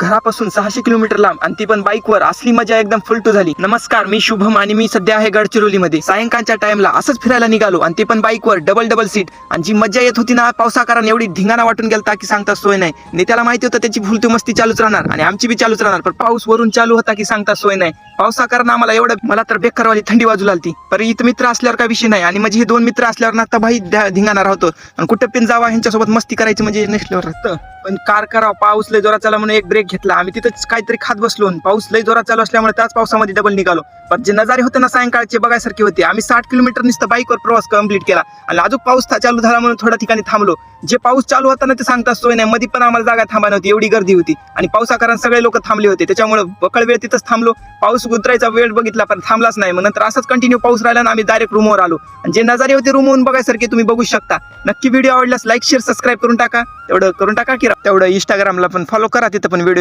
घरापासून 600 किलोमीटर लांब आणि ती पण बाईकवर. असली मजा एकदम फुलटू झाली. नमस्कार, मी शुभम आणि मी सध्या आहे गडचिरोलीमध्ये. सायंकाळच्या टाइमला असंच फिरायला निघालो आणि ते पण बाईकवर, डबल सीट. आणि जी मजा येत होती ना, पावसाकारण एवढी धिंगाणा वाटून गेलता की सांगता सोय नाही. नेत्याला माहिती होतं त्याची फुलटू मस्ती चालूच राहणार आणि आमची बी चालूच राहणार, पण पाऊस वरून चालू होता की सांगता सोय नाही. पावसाकारण आम्हाला एवढं, मला तर बेकारवाली थंडी वाजू लागली. पर इथं मित्र असल्यावर काय विषय नाही, आणि म्हणजे हे दोन मित्र असल्यावर ना तर भाई धिंगाणा राहतो. आणि कुठं पण जावा ह्यांच्यासोबत मस्ती करायची म्हणजे नसल्यावर राहतं. पण कार करावं, पाऊस लय जोरात चालला म्हणून एक ब्रेक घेतला. आम्ही तिथंच काहीतरी खात बसलो. पाऊस लय जोरात चालू असल्यामुळे त्याच पावसामध्ये डबल निघालो. पण जे नजारे होते ना सायंकाळचे बघायसारखे होते. आम्ही 60 किलोमीटर नुसतं बाईकवर प्रवास कंप्लीट केला आणि अजून पाऊस चालू झाला म्हणून थोड्या ठिकाणी थांबलो. जे पाऊस चालू होता ना ते सांगता सोय नाही. मध्ये पण आम्हाला जागा थांबा नव्हती, एवढी गर्दी होती. आणि पावसाकारण सगळे लोक थांबले होते, त्याच्यामुळे बकळ वेळ तिथंच थांबलो. पाऊस उतरायचा वेळ बघितला पण थांबलाच नाही. मग नंतर असंच कंटिन्यू पाऊस राहिला आणि आम्ही डायरेक्ट रूमवर आलो. आणि जे नजारे होते रूमवरून बघायसारखे तुम्ही बघू शकता. नक्की व्हिडिओ आवडल्यास लाईक शेअर सबस्क्राईब करून टाका. तेवढं करून टाका की तेवढं इंस्टाग्रामला पण फॉलो करा, तिथं पण व्हिडिओ